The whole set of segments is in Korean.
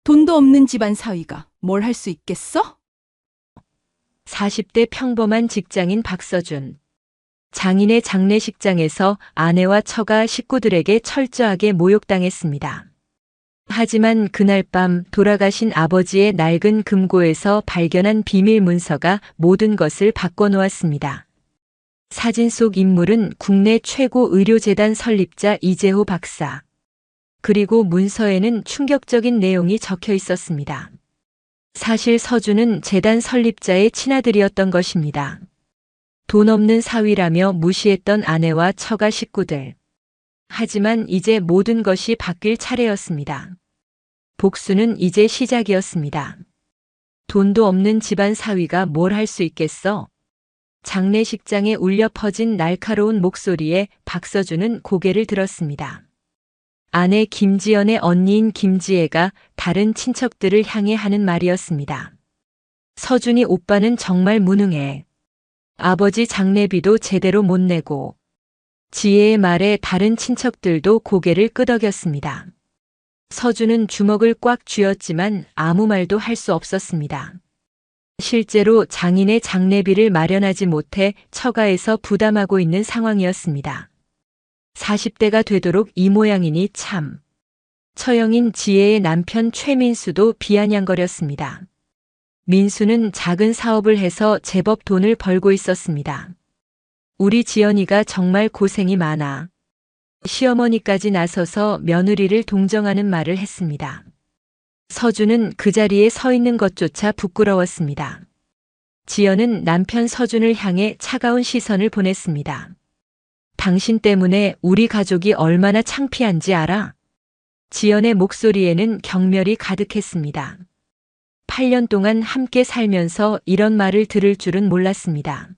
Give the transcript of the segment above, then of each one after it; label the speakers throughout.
Speaker 1: 돈도 없는 집안 사위가 뭘 할 수 있겠어?
Speaker 2: 40대 평범한 직장인 박서준. 장인의 장례식장에서 아내와 처가 식구들에게 철저하게 모욕당했습니다. 하지만 그날 밤 돌아가신 아버지의 낡은 금고에서 발견한 비밀 문서가 모든 것을 바꿔놓았습니다. 사진 속 인물은 국내 최고 의료재단 설립자 이재호 박사. 그리고 문서에는 충격적인 내용이 적혀 있었습니다. 사실 서준은 재단 설립자의 친아들이었던 것입니다. 돈 없는 사위라며 무시했던 아내와 처가 식구들. 하지만 이제 모든 것이 바뀔 차례였습니다. 복수는 이제 시작이었습니다. 돈도 없는 집안 사위가 뭘 할 수 있겠어? 장례식장에 울려 퍼진 날카로운 목소리에 박서준은 고개를 들었습니다. 아내 김지연의 언니인 김지혜가 다른 친척들을 향해 하는 말이었습니다. 서준이 오빠는 정말 무능해. 아버지 장례비도 제대로 못 내고. 지혜의 말에 다른 친척들도 고개를 끄덕였습니다. 서준은 주먹을 꽉 쥐었지만 아무 말도 할 수 없었습니다. 실제로 장인의 장례비를 마련하지 못해 처가에서 부담하고 있는 상황이었습니다. 40대가 되도록 이 모양이니 참. 처형인 지혜의 남편 최민수도 비아냥거렸습니다. 민수는 작은 사업을 해서 제법 돈을 벌고 있었습니다. 우리 지연이가 정말 고생이 많아. 시어머니까지 나서서 며느리를 동정하는 말을 했습니다. 서준은 그 자리에 서 있는 것조차 부끄러웠습니다. 지연은 남편 서준을 향해 차가운 시선을 보냈습니다. 당신 때문에 우리 가족이 얼마나 창피한지 알아? 지연의 목소리에는 경멸이 가득했습니다. 8년 동안 함께 살면서 이런 말을 들을 줄은 몰랐습니다.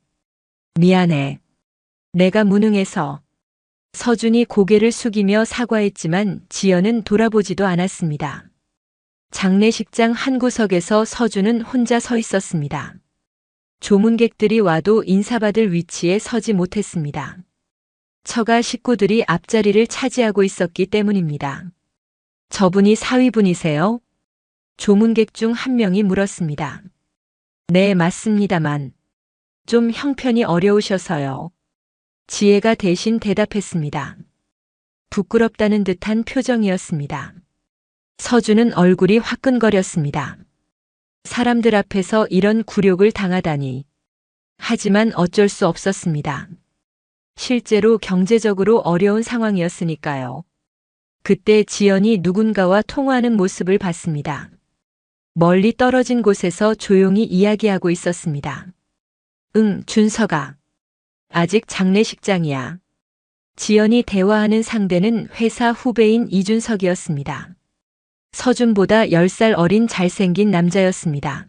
Speaker 2: 미안해. 내가 무능해서. 서준이 고개를 숙이며 사과했지만 지연은 돌아보지도 않았습니다. 장례식장 한 구석에서 서준은 혼자 서 있었습니다. 조문객들이 와도 인사받을 위치에 서지 못했습니다. 처가 식구들이 앞자리를 차지하고 있었기 때문입니다. 저분이 사위분이세요? 조문객 중 한 명이 물었습니다. 네, 맞습니다만. 좀 형편이 어려우셔서요. 지혜가 대신 대답했습니다. 부끄럽다는 듯한 표정이었습니다. 서준은 얼굴이 화끈거렸습니다. 사람들 앞에서 이런 굴욕을 당하다니. 하지만 어쩔 수 없었습니다. 실제로 경제적으로 어려운 상황이었으니까요. 그때 지연이 누군가와 통화하는 모습을 봤습니다. 멀리 떨어진 곳에서 조용히 이야기하고 있었습니다. 응, 준서가. 아직 장례식장이야. 지연이 대화하는 상대는 회사 후배인 이준석이었습니다. 서준보다 10살 어린 잘생긴 남자였습니다.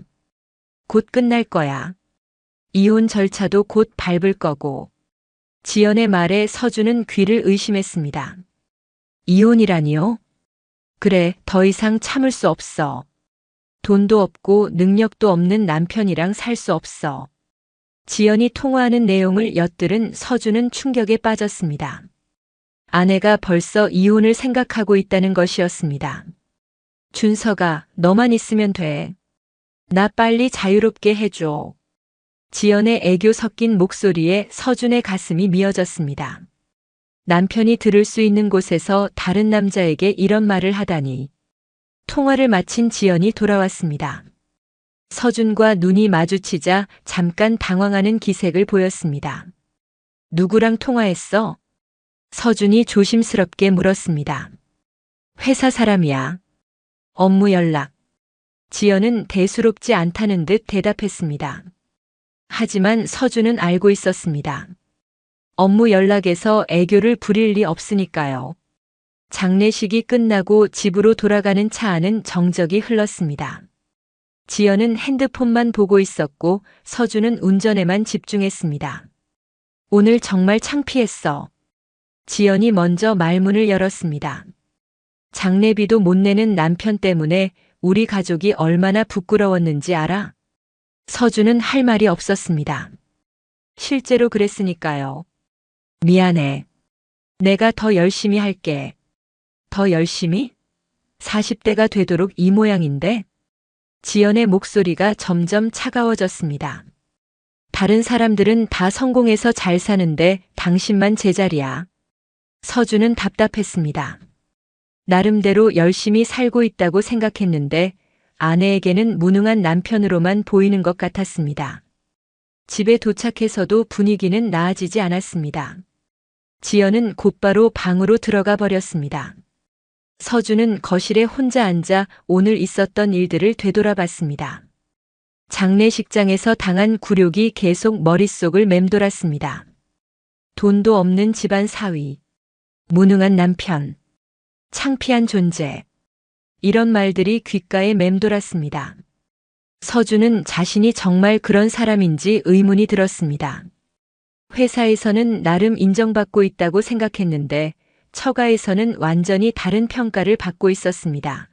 Speaker 2: 곧 끝날 거야. 이혼 절차도 곧 밟을 거고. 지연의 말에 서준은 귀를 의심했습니다. 이혼이라니요? 그래, 더 이상 참을 수 없어. 돈도 없고 능력도 없는 남편이랑 살 수 없어. 지연이 통화하는 내용을 엿들은 서준은 충격에 빠졌습니다. 아내가 벌써 이혼을 생각하고 있다는 것이었습니다. 준서가, 너만 있으면 돼. 나 빨리 자유롭게 해줘. 지연의 애교 섞인 목소리에 서준의 가슴이 미어졌습니다. 남편이 들을 수 있는 곳에서 다른 남자에게 이런 말을 하다니. 통화를 마친 지연이 돌아왔습니다. 서준과 눈이 마주치자 잠깐 당황하는 기색을 보였습니다. 누구랑 통화했어? 서준이 조심스럽게 물었습니다. 회사 사람이야. 업무 연락. 지연은 대수롭지 않다는 듯 대답했습니다. 하지만 서준은 알고 있었습니다. 업무 연락에서 애교를 부릴 리 없으니까요. 장례식이 끝나고 집으로 돌아가는 차 안은 정적이 흘렀습니다. 지연은 핸드폰만 보고 있었고 서준은 운전에만 집중했습니다. 오늘 정말 창피했어. 지연이 먼저 말문을 열었습니다. 장례비도 못 내는 남편 때문에 우리 가족이 얼마나 부끄러웠는지 알아? 서준은 할 말이 없었습니다. 실제로 그랬으니까요. 미안해. 내가 더 열심히 할게. 더 열심히? 40대가 되도록 이 모양인데? 지연의 목소리가 점점 차가워졌습니다. 다른 사람들은 다 성공해서 잘 사는데 당신만 제자리야. 서준은 답답했습니다. 나름대로 열심히 살고 있다고 생각했는데 아내에게는 무능한 남편으로만 보이는 것 같았습니다. 집에 도착해서도 분위기는 나아지지 않았습니다. 지연은 곧바로 방으로 들어가 버렸습니다. 서준은 거실에 혼자 앉아 오늘 있었던 일들을 되돌아봤습니다. 장례식장에서 당한 굴욕이 계속 머릿속을 맴돌았습니다. 돈도 없는 집안 사위, 무능한 남편, 창피한 존재. 이런 말들이 귓가에 맴돌았습니다. 서준은 자신이 정말 그런 사람인지 의문이 들었습니다. 회사에서는 나름 인정받고 있다고 생각했는데 처가에서는 완전히 다른 평가를 받고 있었습니다.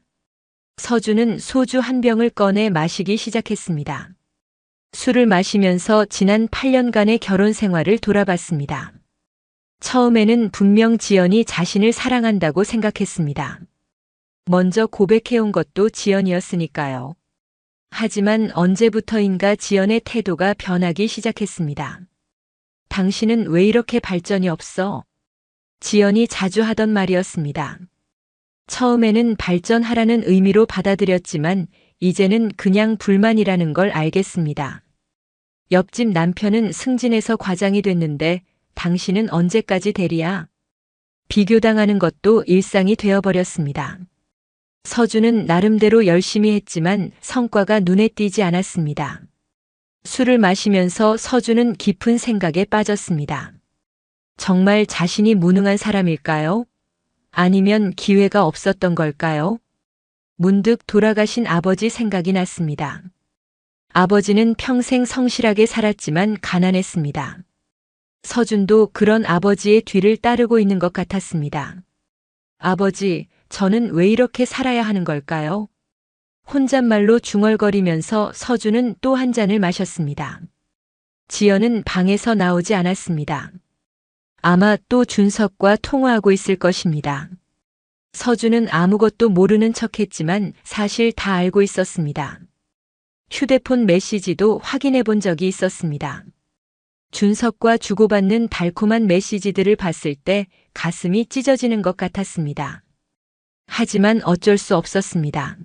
Speaker 2: 서준은 소주 한 병을 꺼내 마시기 시작했습니다. 술을 마시면서 지난 8년간의 결혼 생활을 돌아봤습니다. 처음에는 분명 지연이 자신을 사랑한다고 생각했습니다. 먼저 고백해온 것도 지연이었으니까요. 하지만 언제부터인가 지연의 태도가 변하기 시작했습니다. 당신은 왜 이렇게 발전이 없어? 지연이 자주 하던 말이었습니다. 처음에는 발전하라는 의미로 받아들였지만 이제는 그냥 불만이라는 걸 알겠습니다. 옆집 남편은 승진해서 과장이 됐는데 당신은 언제까지 대리야? 비교당하는 것도 일상이 되어버렸습니다. 서준은 나름대로 열심히 했지만 성과가 눈에 띄지 않았습니다. 술을 마시면서 서준은 깊은 생각에 빠졌습니다. 정말 자신이 무능한 사람일까요? 아니면 기회가 없었던 걸까요? 문득 돌아가신 아버지 생각이 났습니다. 아버지는 평생 성실하게 살았지만 가난했습니다. 서준도 그런 아버지의 뒤를 따르고 있는 것 같았습니다. 아버지, 저는 왜 이렇게 살아야 하는 걸까요? 혼잣말로 중얼거리면서 서준은 또 한 잔을 마셨습니다. 지연은 방에서 나오지 않았습니다. 아마 또 준석과 통화하고 있을 것입니다. 서준은 아무것도 모르는 척했지만 사실 다 알고 있었습니다. 휴대폰 메시지도 확인해 본 적이 있었습니다. 준석과 주고받는 달콤한 메시지들을 봤을 때 가슴이 찢어지는 것 같았습니다. 하지만 어쩔 수 없었습니다.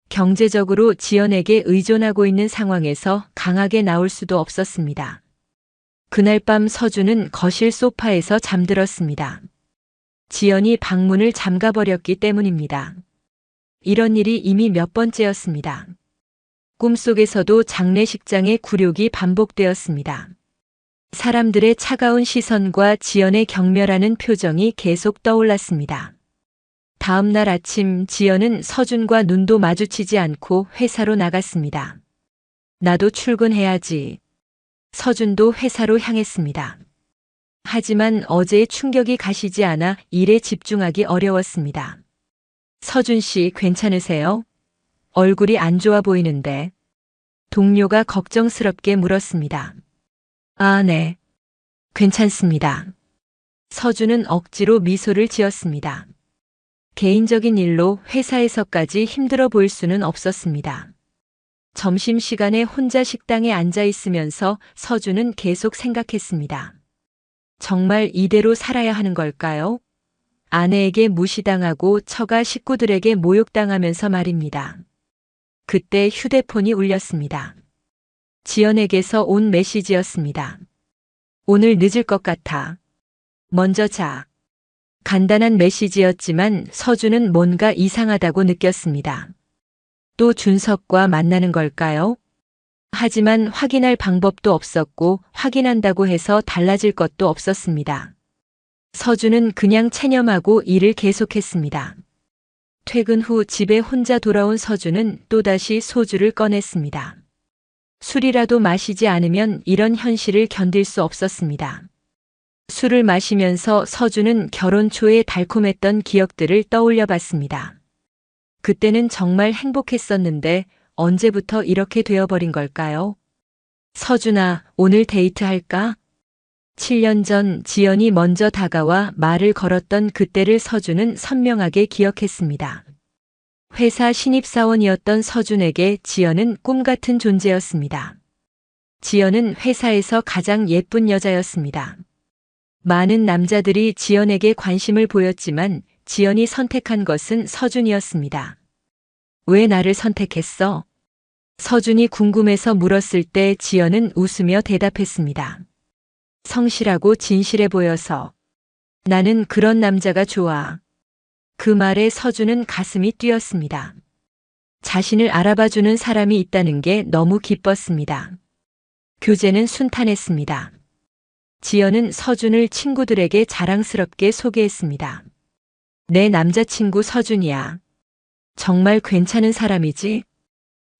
Speaker 2: 경제적으로 지연에게 의존하고 있는 상황에서 강하게 나올 수도 없었습니다. 그날 밤 서준은 거실 소파에서 잠들었습니다. 지연이 방문을 잠가버렸기 때문입니다. 이런 일이 이미 몇 번째였습니다. 꿈속에서도 장례식장의 굴욕이 반복되었습니다. 사람들의 차가운 시선과 지연의 경멸하는 표정이 계속 떠올랐습니다. 다음 날 아침 지연은 서준과 눈도 마주치지 않고 회사로 나갔습니다. 나도 출근해야지. 서준도 회사로 향했습니다. 하지만 어제의 충격이 가시지 않아 일에 집중하기 어려웠습니다. 서준 씨 괜찮으세요? 얼굴이 안 좋아 보이는데. 동료가 걱정스럽게 물었습니다. 아, 네. 괜찮습니다. 서준은 억지로 미소를 지었습니다. 개인적인 일로 회사에서까지 힘들어 보일 수는 없었습니다. 점심시간에 혼자 식당에 앉아 있으면서 서준은 계속 생각했습니다. 정말 이대로 살아야 하는 걸까요? 아내에게 무시당하고 처가 식구들에게 모욕당하면서 말입니다. 그때 휴대폰이 울렸습니다. 지연에게서 온 메시지였습니다. 오늘 늦을 것 같아. 먼저 자. 간단한 메시지였지만 서준은 뭔가 이상하다고 느꼈습니다. 또 준석과 만나는 걸까요? 하지만 확인할 방법도 없었고 확인한다고 해서 달라질 것도 없었습니다. 서준은 그냥 체념하고 일을 계속했습니다. 퇴근 후 집에 혼자 돌아온 서준은 또다시 소주를 꺼냈습니다. 술이라도 마시지 않으면 이런 현실을 견딜 수 없었습니다. 술을 마시면서 서준은 결혼 초에 달콤했던 기억들을 떠올려 봤습니다. 그때는 정말 행복했었는데 언제부터 이렇게 되어버린 걸까요? 서준아, 오늘 데이트할까? 7년 전 지연이 먼저 다가와 말을 걸었던 그때를 서준은 선명하게 기억했습니다. 회사 신입사원이었던 서준에게 지연은 꿈같은 존재였습니다. 지연은 회사에서 가장 예쁜 여자였습니다. 많은 남자들이 지연에게 관심을 보였지만 지연이 선택한 것은 서준이었습니다. 왜 나를 선택했어? 서준이 궁금해서 물었을 때 지연은 웃으며 대답했습니다. 성실하고 진실해 보여서. 나는 그런 남자가 좋아. 그 말에 서준은 가슴이 뛰었습니다. 자신을 알아봐주는 사람이 있다는 게 너무 기뻤습니다. 교제는 순탄했습니다. 지연은 서준을 친구들에게 자랑스럽게 소개했습니다. 내 남자친구 서준이야. 정말 괜찮은 사람이지?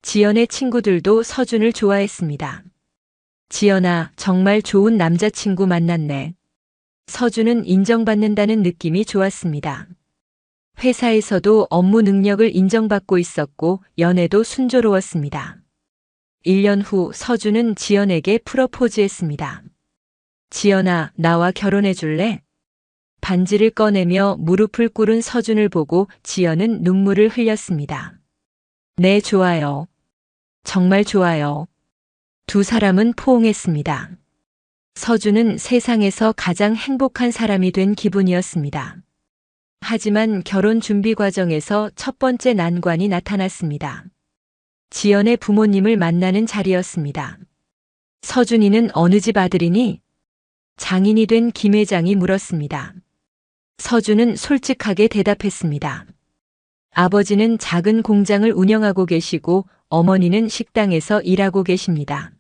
Speaker 2: 지연의 친구들도 서준을 좋아했습니다. 지연아, 정말 좋은 남자친구 만났네. 서준은 인정받는다는 느낌이 좋았습니다. 회사에서도 업무 능력을 인정받고 있었고 연애도 순조로웠습니다. 1년 후 서준은 지연에게 프러포즈했습니다. 지연아, 나와 결혼해 줄래? 반지를 꺼내며 무릎을 꿇은 서준을 보고 지연은 눈물을 흘렸습니다. 네, 좋아요. 정말 좋아요. 두 사람은 포옹했습니다. 서준은 세상에서 가장 행복한 사람이 된 기분이었습니다. 하지만 결혼 준비 과정에서 첫 번째 난관이 나타났습니다. 지연의 부모님을 만나는 자리였습니다. 서준이는 어느 집 아들이니? 장인이 된 김 회장이 물었습니다. 서준은 솔직하게 대답했습니다. 아버지는 작은 공장을 운영하고 계시고 어머니는 식당에서 일하고 계십니다.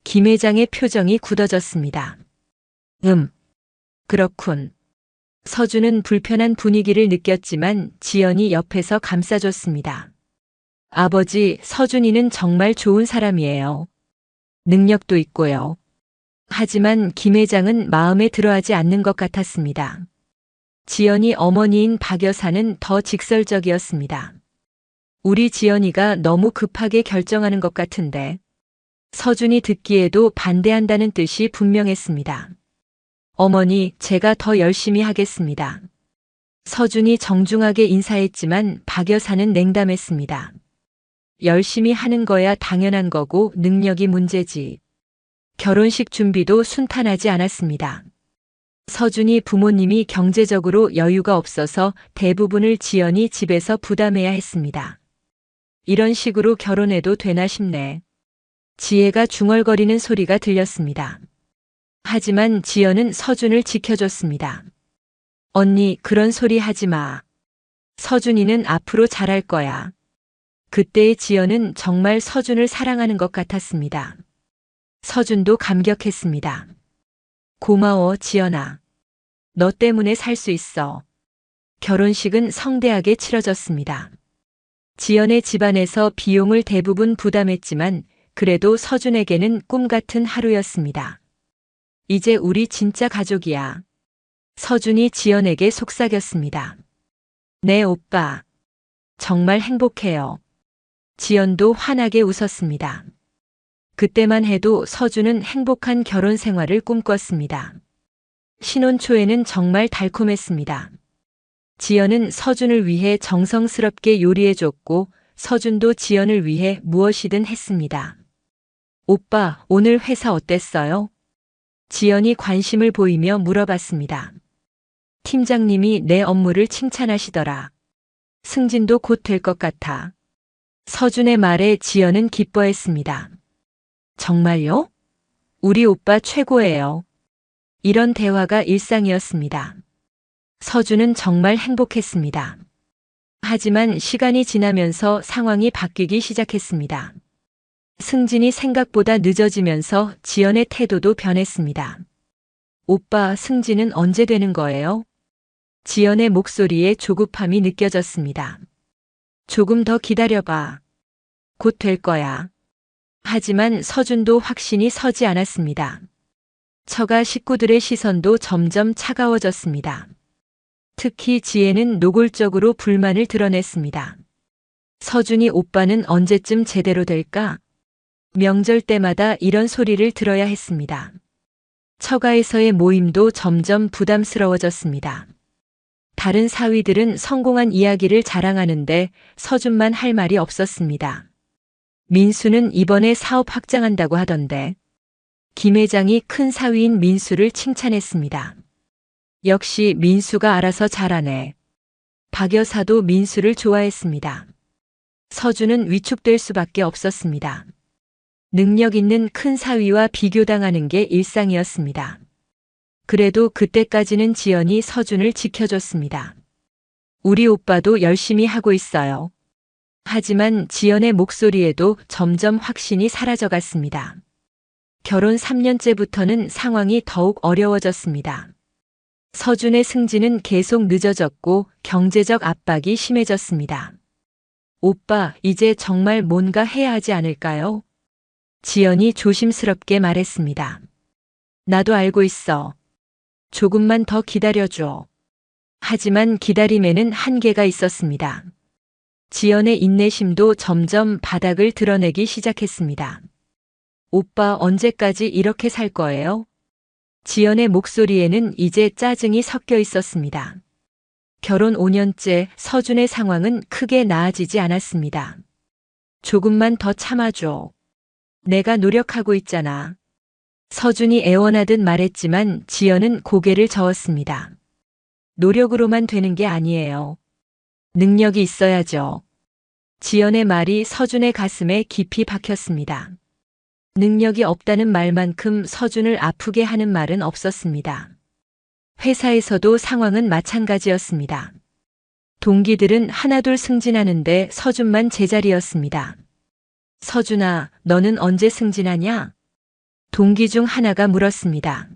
Speaker 2: 김 회장의 표정이 굳어졌습니다. 그렇군. 서준은 불편한 분위기를 느꼈지만 지연이 옆에서 감싸줬습니다. 아버지, 서준이는 정말 좋은 사람이에요. 능력도 있고요. 하지만 김 회장은 마음에 들어하지 않는 것 같았습니다. 지연이 어머니인 박 여사는 더 직설적이었습니다. 우리 지연이가 너무 급하게 결정하는 것 같은데. 서준이 듣기에도 반대한다는 뜻이 분명했습니다. 어머니, 제가 더 열심히 하겠습니다. 서준이 정중하게 인사했지만 박 여사는 냉담했습니다. 열심히 하는 거야 당연한 거고 능력이 문제지. 결혼식 준비도 순탄하지 않았습니다. 서준이 부모님이 경제적으로 여유가 없어서 대부분을 지연이 집에서 부담해야 했습니다. 이런 식으로 결혼해도 되나 싶네. 지혜가 중얼거리는 소리가 들렸습니다. 하지만 지연은 서준을 지켜줬습니다. 언니, 그런 소리 하지 마. 서준이는 앞으로 잘할 거야. 그때의 지연은 정말 서준을 사랑하는 것 같았습니다. 서준도 감격했습니다. 고마워, 지연아. 너 때문에 살 수 있어. 결혼식은 성대하게 치러졌습니다. 지연의 집안에서 비용을 대부분 부담했지만 그래도 서준에게는 꿈 같은 하루였습니다. 이제 우리 진짜 가족이야. 서준이 지연에게 속삭였습니다. 네, 오빠. 정말 행복해요. 지연도 환하게 웃었습니다. 그때만 해도 서준은 행복한 결혼 생활을 꿈꿨습니다. 신혼 초에는 정말 달콤했습니다. 지연은 서준을 위해 정성스럽게 요리해줬고 서준도 지연을 위해 무엇이든 했습니다. 오빠, 오늘 회사 어땠어요? 지연이 관심을 보이며 물어봤습니다. 팀장님이 내 업무를 칭찬하시더라. 승진도 곧 될 것 같아. 서준의 말에 지연은 기뻐했습니다. 정말요? 우리 오빠 최고예요. 이런 대화가 일상이었습니다. 서준은 정말 행복했습니다. 하지만 시간이 지나면서 상황이 바뀌기 시작했습니다. 승진이 생각보다 늦어지면서 지연의 태도도 변했습니다. 오빠, 승진은 언제 되는 거예요? 지연의 목소리에 조급함이 느껴졌습니다. 조금 더 기다려봐. 곧 될 거야. 하지만 서준도 확신이 서지 않았습니다. 처가 식구들의 시선도 점점 차가워졌습니다. 특히 지혜는 노골적으로 불만을 드러냈습니다. 서준이 오빠는 언제쯤 제대로 될까? 명절 때마다 이런 소리를 들어야 했습니다. 처가에서의 모임도 점점 부담스러워졌습니다. 다른 사위들은 성공한 이야기를 자랑하는데 서준만 할 말이 없었습니다. 민수는 이번에 사업 확장한다고 하던데 김 회장이 큰 사위인 민수를 칭찬했습니다. 역시 민수가 알아서 잘하네. 박 여사도 민수를 좋아했습니다. 서준은 위축될 수밖에 없었습니다. 능력 있는 큰 사위와 비교당하는 게 일상이었습니다. 그래도 그때까지는 지연이 서준을 지켜줬습니다. 우리 오빠도 열심히 하고 있어요. 하지만 지연의 목소리에도 점점 확신이 사라져갔습니다. 결혼 3년째부터는 상황이 더욱 어려워졌습니다. 서준의 승진은 계속 늦어졌고 경제적 압박이 심해졌습니다. 오빠, 이제 정말 뭔가 해야 하지 않을까요? 지연이 조심스럽게 말했습니다. 나도 알고 있어. 조금만 더 기다려줘. 하지만 기다림에는 한계가 있었습니다. 지연의 인내심도 점점 바닥을 드러내기 시작했습니다. 오빠, 언제까지 이렇게 살 거예요? 지연의 목소리에는 이제 짜증이 섞여 있었습니다. 결혼 5년째 서준의 상황은 크게 나아지지 않았습니다. 조금만 더 참아줘. 내가 노력하고 있잖아. 서준이 애원하듯 말했지만 지연은 고개를 저었습니다. 노력으로만 되는 게 아니에요. 능력이 있어야죠. 지연의 말이 서준의 가슴에 깊이 박혔습니다. 능력이 없다는 말만큼 서준을 아프게 하는 말은 없었습니다. 회사에서도 상황은 마찬가지였습니다. 동기들은 하나둘 승진하는데 서준만 제자리였습니다. 서준아, 너는 언제 승진하냐? 동기 중 하나가 물었습니다.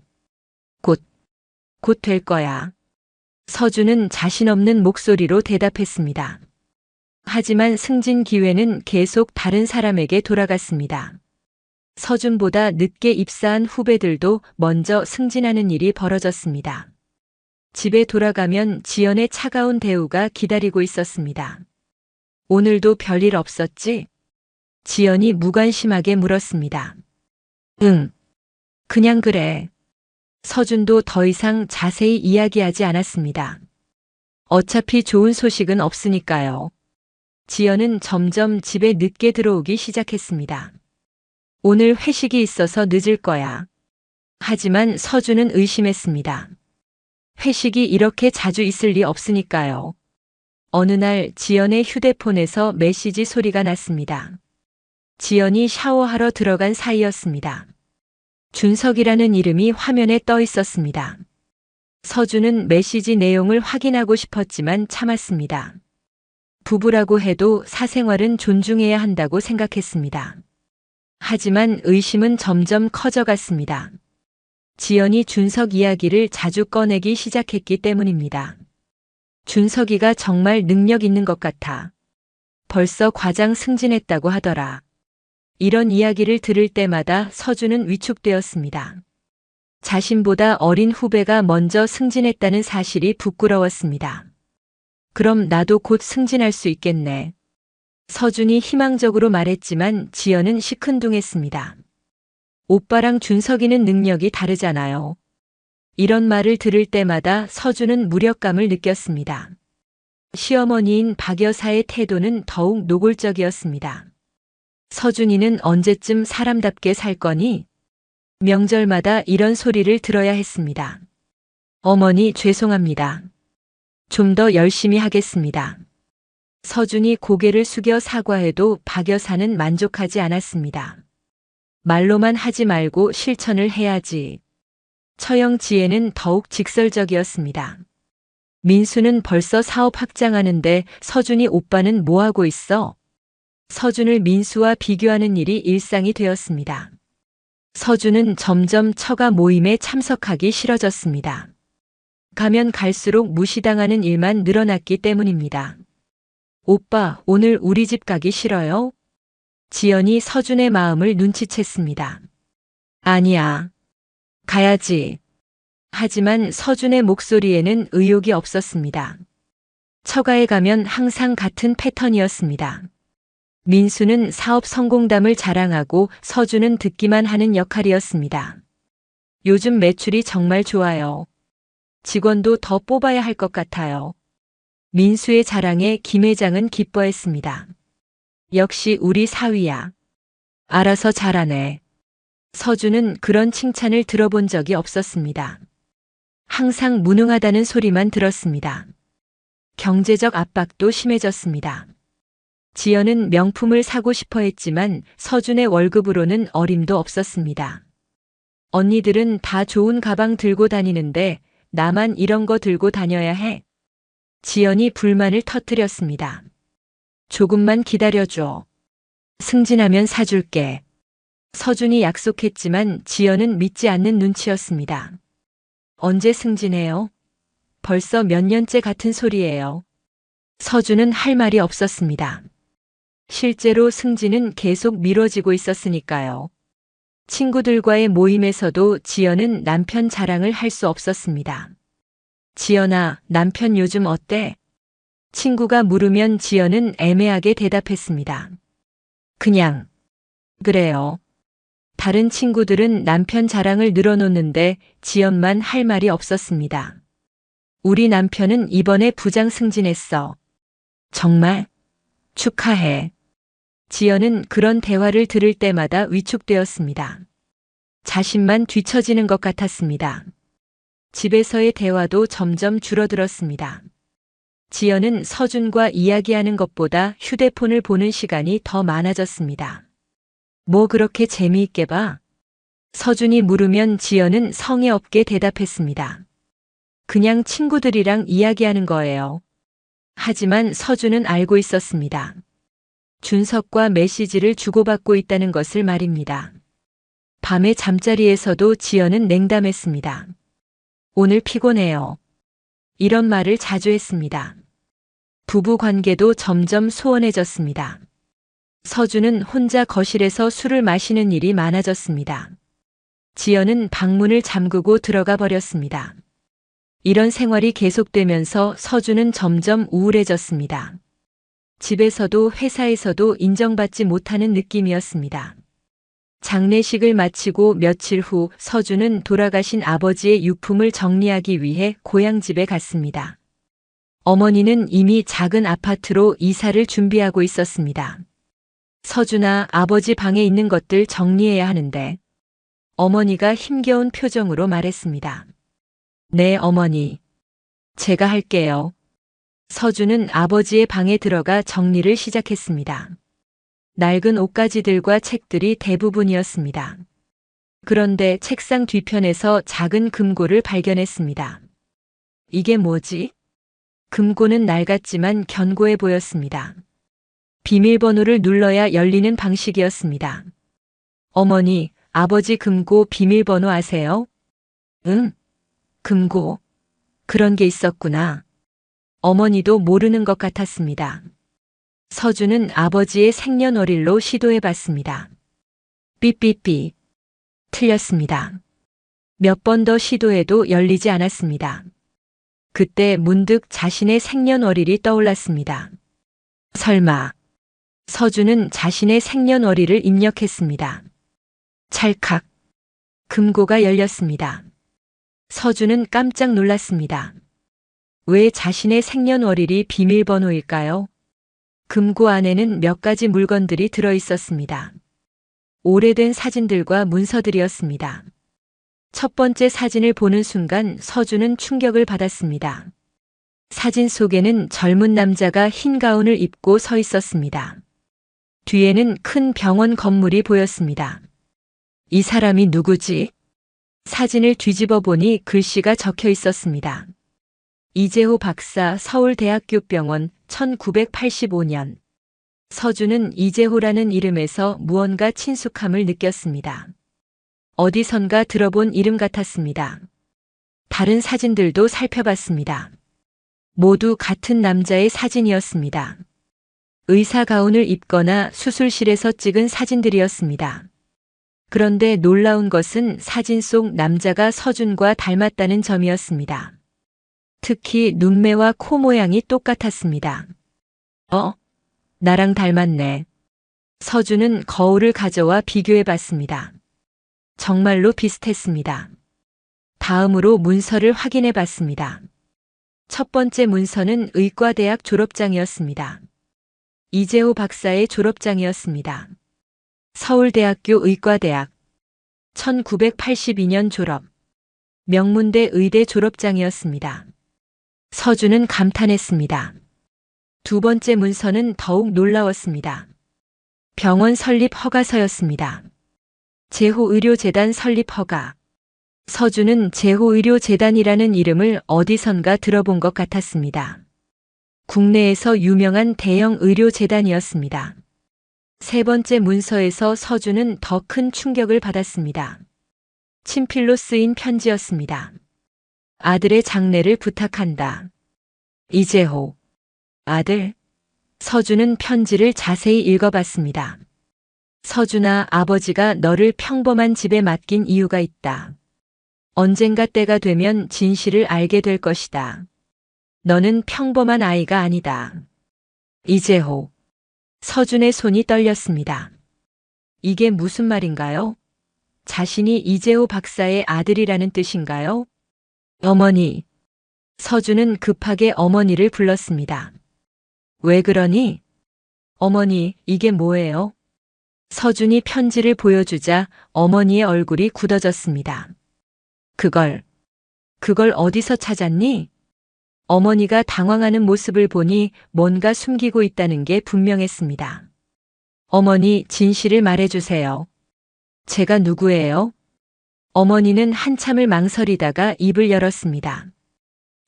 Speaker 2: 곧 될 거야. 서준은 자신 없는 목소리로 대답했습니다. 하지만 승진 기회는 계속 다른 사람에게 돌아갔습니다. 서준보다 늦게 입사한 후배들도 먼저 승진하는 일이 벌어졌습니다. 집에 돌아가면 지연의 차가운 대우가 기다리고 있었습니다. 오늘도 별일 없었지? 지연이 무관심하게 물었습니다. 응. 그냥 그래. 서준도 더 이상 자세히 이야기하지 않았습니다. 어차피 좋은 소식은 없으니까요. 지연은 점점 집에 늦게 들어오기 시작했습니다. 오늘 회식이 있어서 늦을 거야. 하지만 서준은 의심했습니다. 회식이 이렇게 자주 있을 리 없으니까요. 어느 날 지연의 휴대폰에서 메시지 소리가 났습니다. 지연이 샤워하러 들어간 사이였습니다. 준석이라는 이름이 화면에 떠 있었습니다. 서준은 메시지 내용을 확인하고 싶었지만 참았습니다. 부부라고 해도 사생활은 존중해야 한다고 생각했습니다. 하지만 의심은 점점 커져갔습니다. 지연이 준석 이야기를 자주 꺼내기 시작했기 때문입니다. 준석이가 정말 능력 있는 것 같아. 벌써 과장 승진했다고 하더라. 이런 이야기를 들을 때마다 서준은 위축되었습니다. 자신보다 어린 후배가 먼저 승진했다는 사실이 부끄러웠습니다. 그럼 나도 곧 승진할 수 있겠네. 서준이 희망적으로 말했지만 지연은 시큰둥했습니다. 오빠랑 준석이는 능력이 다르잖아요. 이런 말을 들을 때마다 서준은 무력감을 느꼈습니다. 시어머니인 박 여사의 태도는 더욱 노골적이었습니다. 서준이는 언제쯤 사람답게 살 거니? 명절마다 이런 소리를 들어야 했습니다. 어머니, 죄송합니다. 좀 더 열심히 하겠습니다. 서준이 고개를 숙여 사과해도 박 여사는 만족하지 않았습니다. 말로만 하지 말고 실천을 해야지. 처형 지혜는 더욱 직설적이었습니다. 민수는 벌써 사업 확장하는데 서준이 오빠는 뭐하고 있어? 서준을 민수와 비교하는 일이 일상이 되었습니다. 서준은 점점 처가 모임에 참석하기 싫어졌습니다. 가면 갈수록 무시당하는 일만 늘어났기 때문입니다. 오빠, 오늘 우리 집 가기 싫어요? 지연이 서준의 마음을 눈치챘습니다. 아니야. 가야지. 하지만 서준의 목소리에는 의욕이 없었습니다. 처가에 가면 항상 같은 패턴이었습니다. 민수는 사업 성공담을 자랑하고 서준은 듣기만 하는 역할이었습니다. 요즘 매출이 정말 좋아요. 직원도 더 뽑아야 할 것 같아요. 민수의 자랑에 김 회장은 기뻐했습니다. 역시 우리 사위야. 알아서 잘하네. 서준은 그런 칭찬을 들어본 적이 없었습니다. 항상 무능하다는 소리만 들었습니다. 경제적 압박도 심해졌습니다. 지연은 명품을 사고 싶어 했지만 서준의 월급으로는 어림도 없었습니다. 언니들은 다 좋은 가방 들고 다니는데 나만 이런 거 들고 다녀야 해. 지연이 불만을 터뜨렸습니다. 조금만 기다려줘. 승진하면 사줄게. 서준이 약속했지만 지연은 믿지 않는 눈치였습니다. 언제 승진해요? 벌써 몇 년째 같은 소리예요. 서준은 할 말이 없었습니다. 실제로 승진은 계속 미뤄지고 있었으니까요. 친구들과의 모임에서도 지연은 남편 자랑을 할 수 없었습니다. 지연아, 남편 요즘 어때? 친구가 물으면 지연은 애매하게 대답했습니다. 그냥, 그래요. 다른 친구들은 남편 자랑을 늘어놓는데 지연만 할 말이 없었습니다. 우리 남편은 이번에 부장 승진했어. 정말? 축하해. 지연은 그런 대화를 들을 때마다 위축되었습니다. 자신만 뒤처지는 것 같았습니다. 집에서의 대화도 점점 줄어들었습니다. 지연은 서준과 이야기하는 것보다 휴대폰을 보는 시간이 더 많아졌습니다. 뭐 그렇게 재미있게 봐? 서준이 물으면 지연은 성의 없게 대답했습니다. 그냥 친구들이랑 이야기하는 거예요. 하지만 서준은 알고 있었습니다. 준석과 메시지를 주고받고 있다는 것을 말입니다. 밤에 잠자리에서도 지연은 냉담했습니다. 오늘 피곤해요. 이런 말을 자주 했습니다. 부부 관계도 점점 소원해졌습니다. 서준은 혼자 거실에서 술을 마시는 일이 많아졌습니다. 지연은 방문을 잠그고 들어가 버렸습니다. 이런 생활이 계속되면서 서준은 점점 우울해졌습니다. 집에서도 회사에서도 인정받지 못하는 느낌이었습니다. 장례식을 마치고 며칠 후 서준은 돌아가신 아버지의 유품을 정리하기 위해 고향집에 갔습니다. 어머니는 이미 작은 아파트로 이사를 준비하고 있었습니다. 서준아, 아버지 방에 있는 것들 정리해야 하는데. 어머니가 힘겨운 표정으로 말했습니다. 네, 어머니. 제가 할게요. 서준은 아버지의 방에 들어가 정리를 시작했습니다. 낡은 옷가지들과 책들이 대부분이었습니다. 그런데 책상 뒤편에서 작은 금고를 발견했습니다. 이게 뭐지? 금고는 낡았지만 견고해 보였습니다. 비밀번호를 눌러야 열리는 방식이었습니다. 어머니, 아버지 금고 비밀번호 아세요? 응, 금고. 그런 게 있었구나. 어머니도 모르는 것 같았습니다. 서준은 아버지의 생년월일로 시도해봤습니다. 삐삐삐. 틀렸습니다. 몇 번 더 시도해도 열리지 않았습니다. 그때 문득 자신의 생년월일이 떠올랐습니다. 설마. 서준은 자신의 생년월일을 입력했습니다. 찰칵. 금고가 열렸습니다. 서준은 깜짝 놀랐습니다. 왜 자신의 생년월일이 비밀번호일까요? 금고 안에는 몇 가지 물건들이 들어 있었습니다. 오래된 사진들과 문서들이었습니다. 첫 번째 사진을 보는 순간 서준은 충격을 받았습니다. 사진 속에는 젊은 남자가 흰 가운을 입고 서 있었습니다. 뒤에는 큰 병원 건물이 보였습니다. 이 사람이 누구지? 사진을 뒤집어 보니 글씨가 적혀 있었습니다. 이재호 박사 서울대학교 병원 1985년. 서준은 이재호라는 이름에서 무언가 친숙함을 느꼈습니다. 어디선가 들어본 이름 같았습니다. 다른 사진들도 살펴봤습니다. 모두 같은 남자의 사진이었습니다. 의사 가운을 입거나 수술실에서 찍은 사진들이었습니다. 그런데 놀라운 것은 사진 속 남자가 서준과 닮았다는 점이었습니다. 특히 눈매와 코 모양이 똑같았습니다. 나랑 닮았네. 서준은 거울을 가져와 비교해 봤습니다. 정말로 비슷했습니다. 다음으로 문서를 확인해 봤습니다. 첫 번째 문서는 의과대학 졸업장이었습니다. 이재호 박사의 졸업장이었습니다. 서울대학교 의과대학 1982년 졸업. 명문대 의대 졸업장이었습니다. 서준은 감탄했습니다. 두 번째 문서는 더욱 놀라웠습니다. 병원 설립 허가서였습니다. 제호의료재단 설립 허가. 서준은 제호의료재단이라는 이름을 어디선가 들어본 것 같았습니다. 국내에서 유명한 대형 의료재단이었습니다. 세 번째 문서에서 서준은 더 큰 충격을 받았습니다. 친필로 쓰인 편지였습니다. 아들의 장례를 부탁한다. 이재호. 아들. 서준은 편지를 자세히 읽어봤습니다. 서준아, 아버지가 너를 평범한 집에 맡긴 이유가 있다. 언젠가 때가 되면 진실을 알게 될 것이다. 너는 평범한 아이가 아니다. 이재호. 서준의 손이 떨렸습니다. 이게 무슨 말인가요? 자신이 이재호 박사의 아들이라는 뜻인가요? 어머니. 서준은 급하게 어머니를 불렀습니다. 왜 그러니? 어머니, 이게 뭐예요? 서준이 편지를 보여주자 어머니의 얼굴이 굳어졌습니다. 그걸 어디서 찾았니? 어머니가 당황하는 모습을 보니 뭔가 숨기고 있다는 게 분명했습니다. 어머니, 진실을 말해주세요. 제가 누구예요? 어머니는 한참을 망설이다가 입을 열었습니다.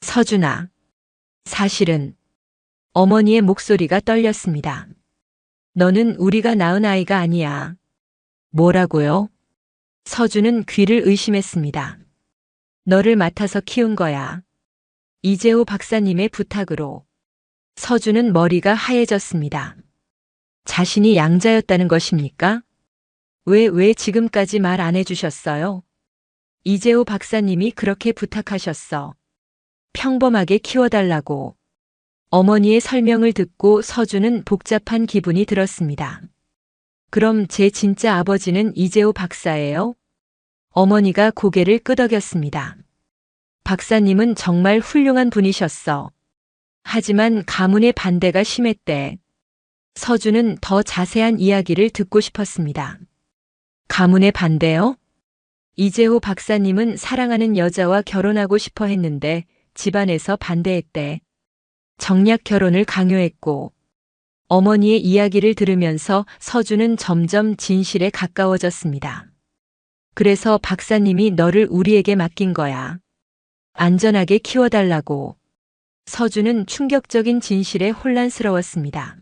Speaker 2: 서준아. 사실은 어머니의 목소리가 떨렸습니다. 너는 우리가 낳은 아이가 아니야. 뭐라고요? 서준은 귀를 의심했습니다. 너를 맡아서 키운 거야. 이재호 박사님의 부탁으로. 서준은 머리가 하얘졌습니다. 자신이 양자였다는 것입니까? 왜 지금까지 말 안 해주셨어요? 이재호 박사님이 그렇게 부탁하셨어. 평범하게 키워달라고. 어머니의 설명을 듣고 서준은 복잡한 기분이 들었습니다. 그럼 제 진짜 아버지는 이재호 박사예요? 어머니가 고개를 끄덕였습니다. 박사님은 정말 훌륭한 분이셨어. 하지만 가문의 반대가 심했대. 서준은 더 자세한 이야기를 듣고 싶었습니다. 가문의 반대요? 이재호 박사님은 사랑하는 여자와 결혼하고 싶어 했는데 집안에서 반대했대. 정략 결혼을 강요했고. 어머니의 이야기를 들으면서 서준은 점점 진실에 가까워졌습니다. 그래서 박사님이 너를 우리에게 맡긴 거야. 안전하게 키워달라고. 서준은 충격적인 진실에 혼란스러웠습니다.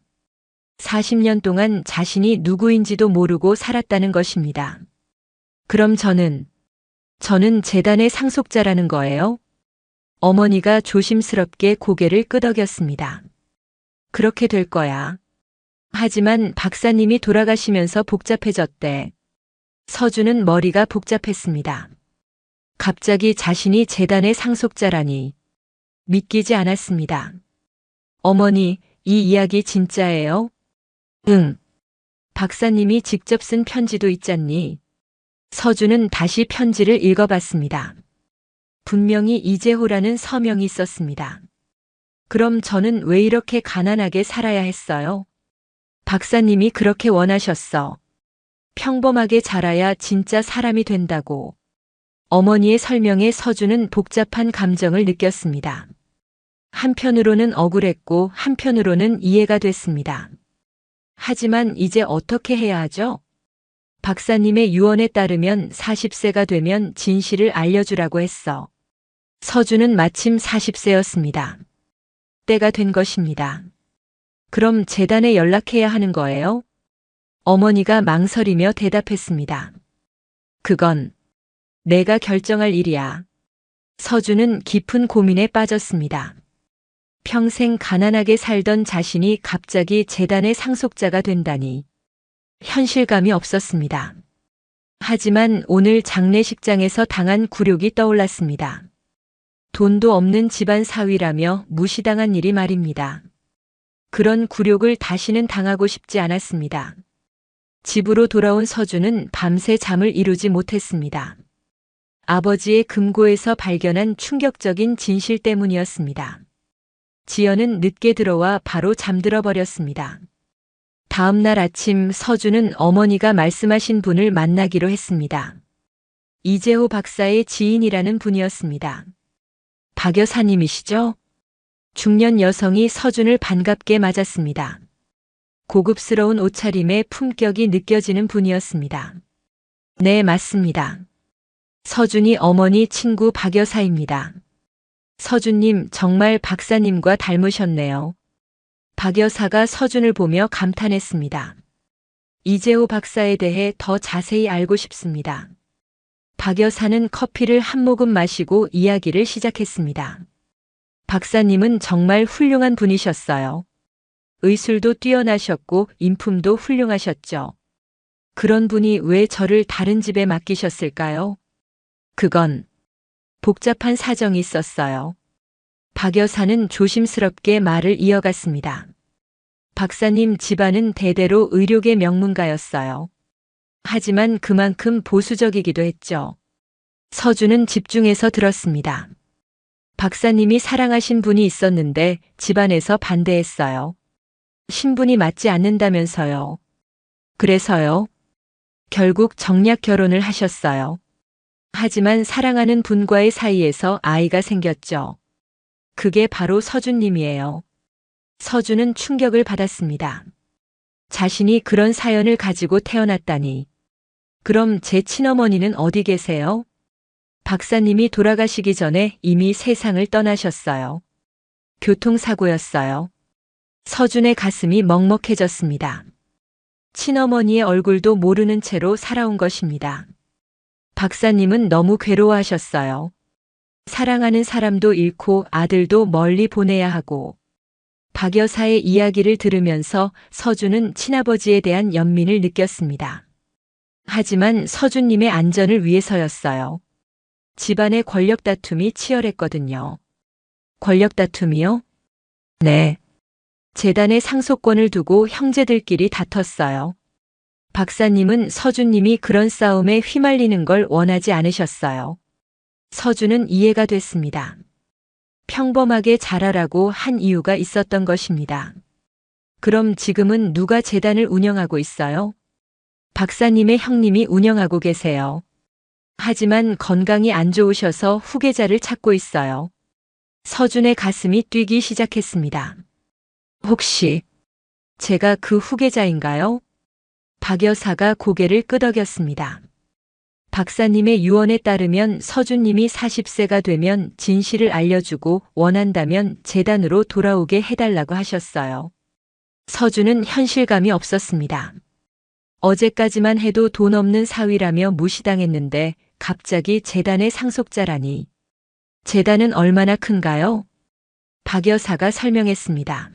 Speaker 2: 40년 동안 자신이 누구인지도 모르고 살았다는 것입니다. 그럼 저는 재단의 상속자라는 거예요? 어머니가 조심스럽게 고개를 끄덕였습니다. 그렇게 될 거야. 하지만 박사님이 돌아가시면서 복잡해졌대. 서준은 머리가 복잡했습니다. 갑자기 자신이 재단의 상속자라니. 믿기지 않았습니다. 어머니, 이 이야기 진짜예요? 응. 박사님이 직접 쓴 편지도 있잖니. 서준은 다시 편지를 읽어봤습니다. 분명히 이재호라는 서명이 있었습니다. 그럼 저는 왜 이렇게 가난하게 살아야 했어요? 박사님이 그렇게 원하셨어. 평범하게 자라야 진짜 사람이 된다고. 어머니의 설명에 서준은 복잡한 감정을 느꼈습니다. 한편으로는 억울했고 한편으로는 이해가 됐습니다. 하지만 이제 어떻게 해야 하죠? 박사님의 유언에 따르면 40세가 되면 진실을 알려주라고 했어. 서준은 마침 40세였습니다. 때가 된 것입니다. 그럼 재단에 연락해야 하는 거예요? 어머니가 망설이며 대답했습니다. 그건 내가 결정할 일이야. 서준은 깊은 고민에 빠졌습니다. 평생 가난하게 살던 자신이 갑자기 재단의 상속자가 된다니 현실감이 없었습니다. 하지만 오늘 장례식장에서 당한 굴욕이 떠올랐습니다. 돈도 없는 집안 사위라며 무시당한 일이 말입니다. 그런 굴욕을 다시는 당하고 싶지 않았습니다. 집으로 돌아온 서준은 밤새 잠을 이루지 못했습니다. 아버지의 금고에서 발견한 충격적인 진실 때문이었습니다. 지연은 늦게 들어와 바로 잠들어 버렸습니다. 다음 날 아침 서준은 어머니가 말씀하신 분을 만나기로 했습니다. 이재호 박사의 지인이라는 분이었습니다. 박 여사님이시죠? 중년 여성이 서준을 반갑게 맞았습니다. 고급스러운 옷차림에 품격이 느껴지는 분이었습니다. 네, 맞습니다. 서준이 어머니 친구 박 여사입니다. 서준님 정말 박사님과 닮으셨네요. 박 여사가 서준을 보며 감탄했습니다. 이재호 박사에 대해 더 자세히 알고 싶습니다. 박 여사는 커피를 한 모금 마시고 이야기를 시작했습니다. 박사님은 정말 훌륭한 분이셨어요. 의술도 뛰어나셨고 인품도 훌륭하셨죠. 그런 분이 왜 저를 다른 집에 맡기셨을까요? 그건 복잡한 사정이 있었어요. 박 여사는 조심스럽게 말을 이어갔습니다. 박사님 집안은 대대로 의료계 명문가였어요. 하지만 그만큼 보수적이기도 했죠. 서준은 집중해서 들었습니다. 박사님이 사랑하신 분이 있었는데 집안에서 반대했어요. 신분이 맞지 않는다면서요. 그래서요. 결국 정략 결혼을 하셨어요. 하지만 사랑하는 분과의 사이에서 아이가 생겼죠. 그게 바로 서준님이에요. 서준은 충격을 받았습니다. 자신이 그런 사연을 가지고 태어났다니. 그럼 제 친어머니는 어디 계세요? 박사님이 돌아가시기 전에 이미 세상을 떠나셨어요. 교통사고였어요. 서준의 가슴이 먹먹해졌습니다. 친어머니의 얼굴도 모르는 채로 살아온 것입니다. 박사님은 너무 괴로워하셨어요. 사랑하는 사람도 잃고 아들도 멀리 보내야 하고. 박 여사의 이야기를 들으면서 서준은 친아버지에 대한 연민을 느꼈습니다. 하지만 서준님의 안전을 위해서였어요. 집안의 권력 다툼이 치열했거든요. 권력 다툼이요? 네. 재단의 상속권을 두고 형제들끼리 다퉜어요. 박사님은 서준님이 그런 싸움에 휘말리는 걸 원하지 않으셨어요. 서준은 이해가 됐습니다. 평범하게 자라라고 한 이유가 있었던 것입니다. 그럼 지금은 누가 재단을 운영하고 있어요? 박사님의 형님이 운영하고 계세요. 하지만 건강이 안 좋으셔서 후계자를 찾고 있어요. 서준의 가슴이 뛰기 시작했습니다. 혹시 제가 그 후계자인가요? 박 여사가 고개를 끄덕였습니다. 박사님의 유언에 따르면 서준님이 40세가 되면 진실을 알려주고 원한다면 재단으로 돌아오게 해달라고 하셨어요. 서준은 현실감이 없었습니다. 어제까지만 해도 돈 없는 사위라며 무시당했는데 갑자기 재단의 상속자라니. 재단은 얼마나 큰가요? 박 여사가 설명했습니다.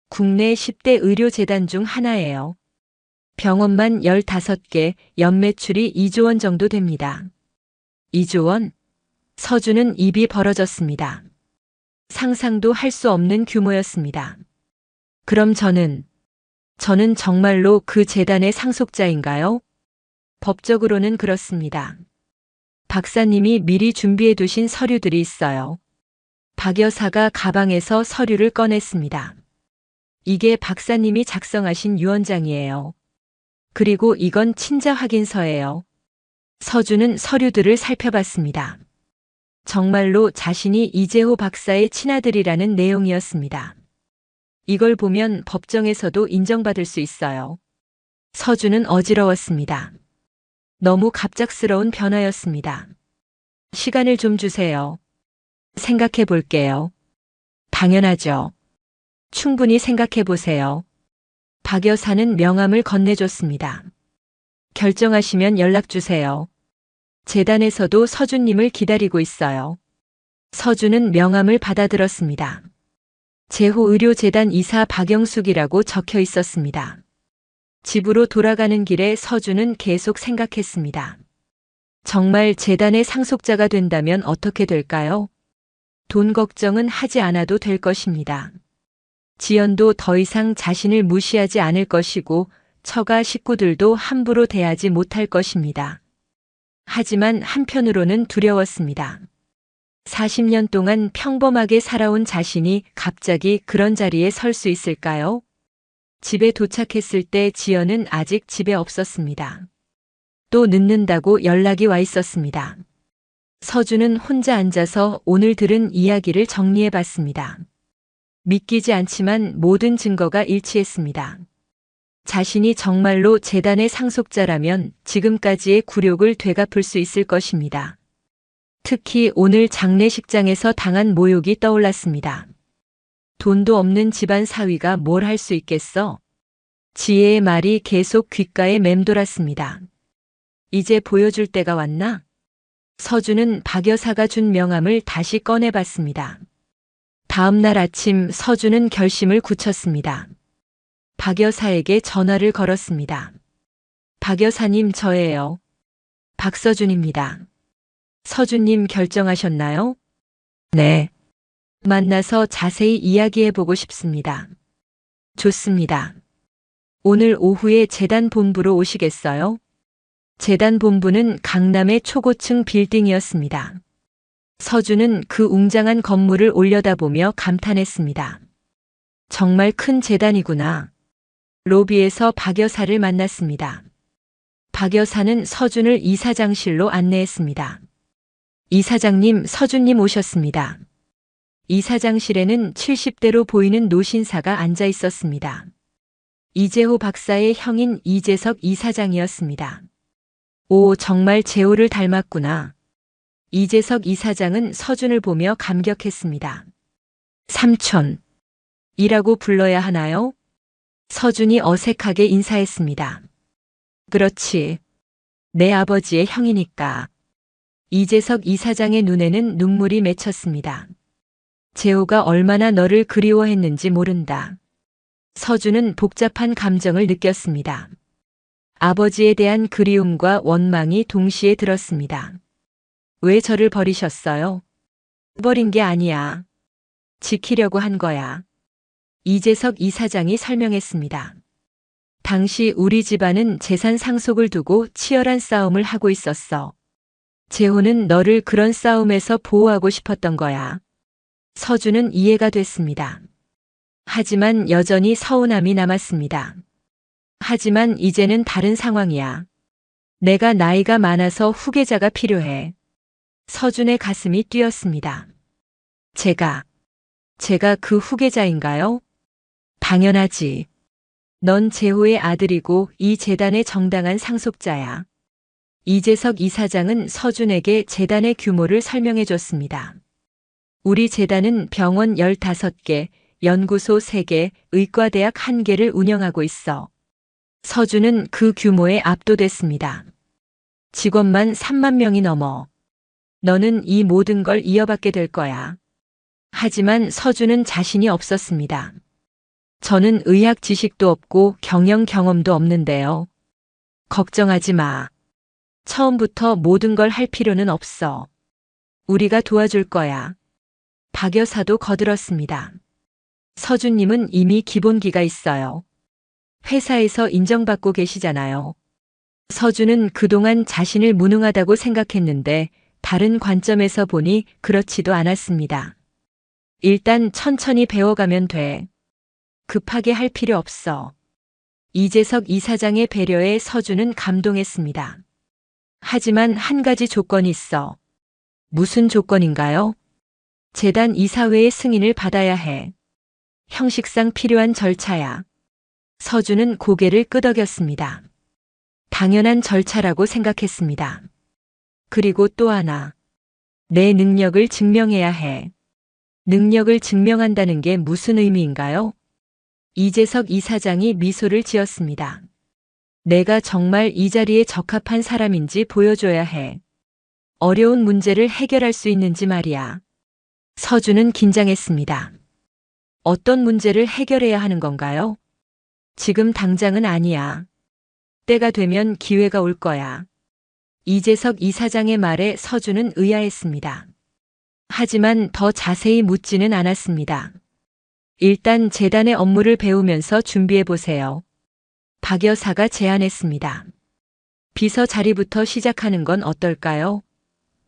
Speaker 2: 국내 10대 의료재단 중 하나예요. 병원만 15개, 연매출이 2조 원 정도 됩니다. 2조 원? 서준은 입이 벌어졌습니다. 상상도 할 수 없는 규모였습니다. 그럼 저는 정말로 그 재단의 상속자인가요? 법적으로는 그렇습니다. 박사님이 미리 준비해 두신 서류들이 있어요. 박 여사가 가방에서 서류를 꺼냈습니다. 이게 박사님이 작성하신 유언장이에요. 그리고 이건 친자 확인서예요. 서준은 서류들을 살펴봤습니다. 정말로 자신이 이재호 박사의 친아들이라는 내용이었습니다. 이걸 보면 법정에서도 인정받을 수 있어요. 서준은 어지러웠습니다. 너무 갑작스러운 변화였습니다. 시간을 좀 주세요. 생각해 볼게요. 당연하죠. 충분히 생각해 보세요. 박 여사는 명함을 건네줬습니다. 결정하시면 연락 주세요. 재단에서도 서준님을 기다리고 있어요. 서준은 명함을 받아들었습니다. 제호의료재단 이사 박영숙이라고 적혀 있었습니다. 집으로 돌아가는 길에 서준은 계속 생각했습니다. 정말 재단의 상속자가 된다면 어떻게 될까요? 돈 걱정은 하지 않아도 될 것입니다. 지연도 더 이상 자신을 무시하지 않을 것이고 처가 식구들도 함부로 대하지 못할 것입니다. 하지만 한편으로는 두려웠습니다. 40년 동안 평범하게 살아온 자신이 갑자기 그런 자리에 설 수 있을까요? 집에 도착했을 때 지연은 아직 집에 없었습니다. 또 늦는다고 연락이 와 있었습니다. 서준은 혼자 앉아서 오늘 들은 이야기를 정리해 봤습니다. 믿기지 않지만 모든 증거가 일치했습니다. 자신이 정말로 재단의 상속자라면 지금까지의 굴욕을 되갚을 수 있을 것입니다. 특히 오늘 장례식장에서 당한 모욕이 떠올랐습니다. 돈도 없는 집안 사위가 뭘 할 수 있겠어? 지혜의 말이 계속 귓가에 맴돌았습니다. 이제 보여줄 때가 왔나? 서준은 박 여사가 준 명함을 다시 꺼내봤습니다. 다음 날 아침 서준은 결심을 굳혔습니다. 박 여사에게 전화를 걸었습니다. 박 여사님, 저예요. 박서준입니다. 서준님, 결정하셨나요? 네. 만나서 자세히 이야기해보고 싶습니다. 좋습니다. 오늘 오후에 재단 본부로 오시겠어요? 재단 본부는 강남의 초고층 빌딩이었습니다. 서준은 그 웅장한 건물을 올려다보며 감탄했습니다. 정말 큰 재단이구나. 로비에서 박 여사를 만났습니다. 박 여사는 서준을 이사장실로 안내했습니다. 이사장님, 서준님 오셨습니다. 이사장실에는 70대로 보이는 노신사가 앉아 있었습니다. 이재호 박사의 형인 이재석 이사장이었습니다. 오, 정말 재호를 닮았구나. 이재석 이사장은 서준을 보며 감격했습니다. 삼촌이라고 불러야 하나요? 서준이 어색하게 인사했습니다. 그렇지. 내 아버지의 형이니까. 이재석 이사장의 눈에는 눈물이 맺혔습니다. 재호가 얼마나 너를 그리워했는지 모른다. 서준은 복잡한 감정을 느꼈습니다. 아버지에 대한 그리움과 원망이 동시에 들었습니다. 왜 저를 버리셨어요? 버린 게 아니야. 지키려고 한 거야. 이재석 이사장이 설명했습니다. 당시 우리 집안은 재산 상속을 두고 치열한 싸움을 하고 있었어. 재호는 너를 그런 싸움에서 보호하고 싶었던 거야. 서준은 이해가 됐습니다. 하지만 여전히 서운함이 남았습니다. 하지만 이제는 다른 상황이야. 내가 나이가 많아서 후계자가 필요해. 서준의 가슴이 뛰었습니다. 제가 그 후계자인가요? 당연하지. 넌 재호의 아들이고 이 재단의 정당한 상속자야. 이재석 이사장은 서준에게 재단의 규모를 설명해 줬습니다. 우리 재단은 병원 15개, 연구소 3개, 의과대학 1개를 운영하고 있어. 서준은 그 규모에 압도됐습니다. 직원만 3만 명이 넘어. 너는 이 모든 걸 이어받게 될 거야. 하지만 서준은 자신이 없었습니다. 저는 의학 지식도 없고 경영 경험도 없는데요. 걱정하지 마. 처음부터 모든 걸 할 필요는 없어. 우리가 도와줄 거야. 박 여사도 거들었습니다. 서준님은 이미 기본기가 있어요. 회사에서 인정받고 계시잖아요. 서준은 그동안 자신을 무능하다고 생각했는데 다른 관점에서 보니 그렇지도 않았습니다. 일단 천천히 배워가면 돼. 급하게 할 필요 없어. 이재석 이사장의 배려에 서준은 감동했습니다. 하지만 한 가지 조건이 있어. 무슨 조건인가요? 재단 이사회의 승인을 받아야 해. 형식상 필요한 절차야. 서준은 고개를 끄덕였습니다. 당연한 절차라고 생각했습니다. 그리고 또 하나. 내 능력을 증명해야 해. 능력을 증명한다는 게 무슨 의미인가요? 이재석 이사장이 미소를 지었습니다. 내가 정말 이 자리에 적합한 사람인지 보여줘야 해. 어려운 문제를 해결할 수 있는지 말이야. 서준은 긴장했습니다. 어떤 문제를 해결해야 하는 건가요? 지금 당장은 아니야. 때가 되면 기회가 올 거야. 이재석 이사장의 말에 서준은 의아했습니다. 하지만 더 자세히 묻지는 않았습니다. 일단 재단의 업무를 배우면서 준비해 보세요. 박 여사가 제안했습니다. 비서 자리부터 시작하는 건 어떨까요?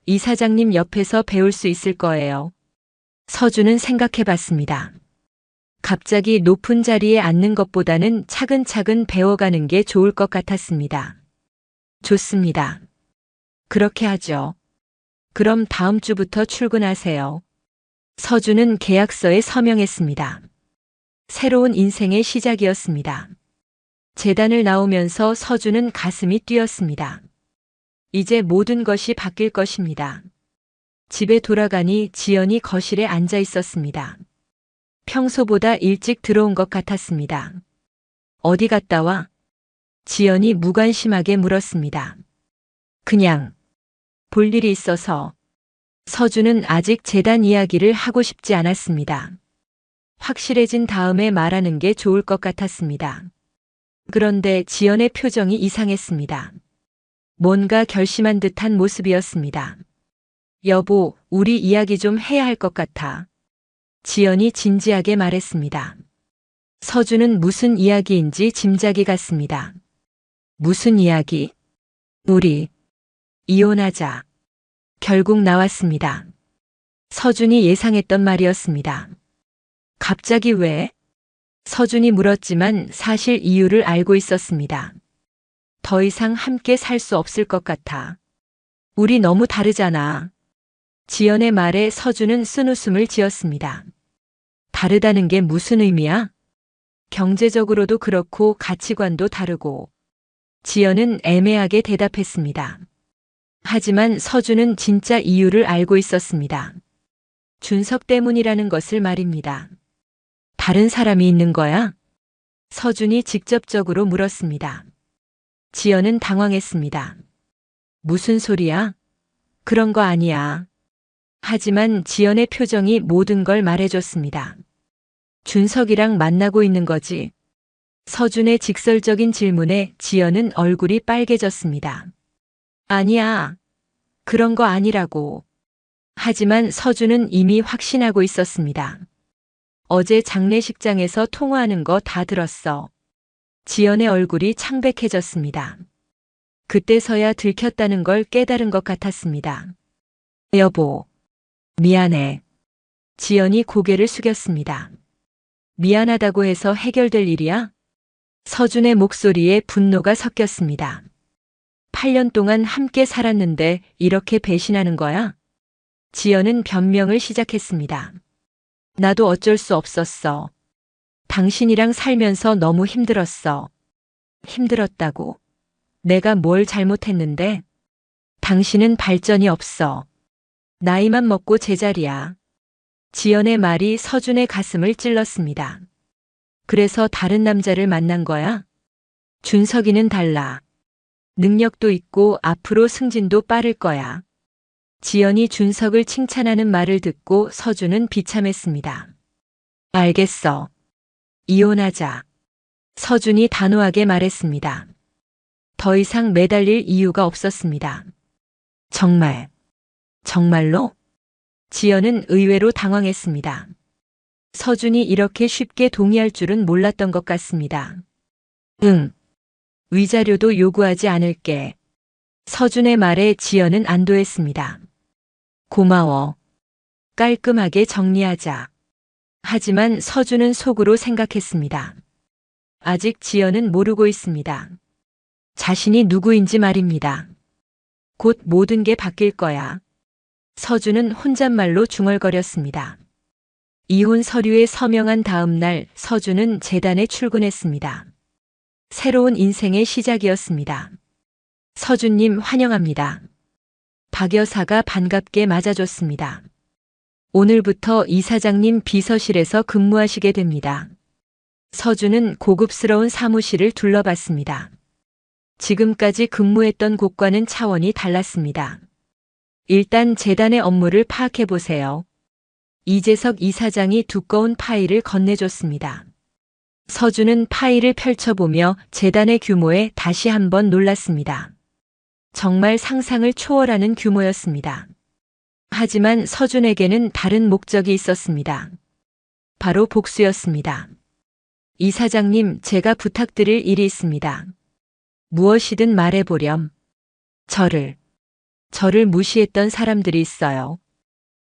Speaker 2: 이사장님 옆에서 배울 수 있을 거예요. 서준은 생각해 봤습니다. 갑자기 높은 자리에 앉는 것보다는 차근차근 배워가는 게 좋을 것 같았습니다. 좋습니다. 그렇게 하죠. 그럼 다음 주부터 출근하세요. 서준은 계약서에 서명했습니다. 새로운 인생의 시작이었습니다. 재단을 나오면서 서준은 가슴이 뛰었습니다. 이제 모든 것이 바뀔 것입니다. 집에 돌아가니 지연이 거실에 앉아 있었습니다. 평소보다 일찍 들어온 것 같았습니다. 어디 갔다 와? 지연이 무관심하게 물었습니다. 그냥 볼 일이 있어서. 서준은 아직 재단 이야기를 하고 싶지 않았습니다. 확실해진 다음에 말하는 게 좋을 것 같았습니다. 그런데 지연의 표정이 이상했습니다. 뭔가 결심한 듯한 모습이었습니다. 여보, 우리 이야기 좀 해야 할 것 같아. 지연이 진지하게 말했습니다. 서준은 무슨 이야기인지 짐작이 갔습니다. 무슨 이야기? 우리 이혼하자. 결국 나왔습니다. 서준이 예상했던 말이었습니다. 갑자기 왜? 서준이 물었지만 사실 이유를 알고 있었습니다. 더 이상 함께 살 수 없을 것 같아. 우리 너무 다르잖아. 지연의 말에 서준은 쓴웃음을 지었습니다. 다르다는 게 무슨 의미야? 경제적으로도 그렇고 가치관도 다르고. 지연은 애매하게 대답했습니다. 하지만 서준은 진짜 이유를 알고 있었습니다. 준석 때문이라는 것을 말입니다. 다른 사람이 있는 거야? 서준이 직접적으로 물었습니다. 지연은 당황했습니다. 무슨 소리야? 그런 거 아니야. 하지만 지연의 표정이 모든 걸 말해줬습니다. 준석이랑 만나고 있는 거지. 서준의 직설적인 질문에 지연은 얼굴이 빨개졌습니다. 아니야. 그런 거 아니라고. 하지만 서준은 이미 확신하고 있었습니다. 어제 장례식장에서 통화하는 거 다 들었어. 지연의 얼굴이 창백해졌습니다. 그때서야 들켰다는 걸 깨달은 것 같았습니다. 여보, 미안해. 지연이 고개를 숙였습니다. 미안하다고 해서 해결될 일이야? 서준의 목소리에 분노가 섞였습니다. 8년 동안 함께 살았는데 이렇게 배신하는 거야? 지연은 변명을 시작했습니다. 나도 어쩔 수 없었어. 당신이랑 살면서 너무 힘들었어. 힘들었다고. 내가 뭘 잘못했는데? 당신은 발전이 없어. 나이만 먹고 제자리야. 지연의 말이 서준의 가슴을 찔렀습니다. 그래서 다른 남자를 만난 거야? 준석이는 달라. 능력도 있고 앞으로 승진도 빠를 거야. 지연이 준석을 칭찬하는 말을 듣고 서준은 비참했습니다. 알겠어. 이혼하자. 서준이 단호하게 말했습니다. 더 이상 매달릴 이유가 없었습니다. 정말, 정말로? 지연은 의외로 당황했습니다. 서준이 이렇게 쉽게 동의할 줄은 몰랐던 것 같습니다. 응. 위자료도 요구하지 않을게. 서준의 말에 지연은 안도했습니다. 고마워. 깔끔하게 정리하자. 하지만 서준은 속으로 생각했습니다. 아직 지연은 모르고 있습니다. 자신이 누구인지 말입니다. 곧 모든 게 바뀔 거야. 서준은 혼잣말로 중얼거렸습니다. 이혼 서류에 서명한 다음 날 서준은 재단에 출근했습니다. 새로운 인생의 시작이었습니다. 서준님 환영합니다. 박 여사가 반갑게 맞아줬습니다. 오늘부터 이사장님 비서실에서 근무하시게 됩니다. 서준은 고급스러운 사무실을 둘러봤습니다. 지금까지 근무했던 곳과는 차원이 달랐습니다. 일단 재단의 업무를 파악해 보세요. 이재석 이사장이 두꺼운 파일을 건네줬습니다. 서준은 파일을 펼쳐보며 재단의 규모에 다시 한번 놀랐습니다. 정말 상상을 초월하는 규모였습니다. 하지만 서준에게는 다른 목적이 있었습니다. 바로 복수였습니다. 이사장님, 제가 부탁드릴 일이 있습니다. 무엇이든 말해보렴. 저를 무시했던 사람들이 있어요.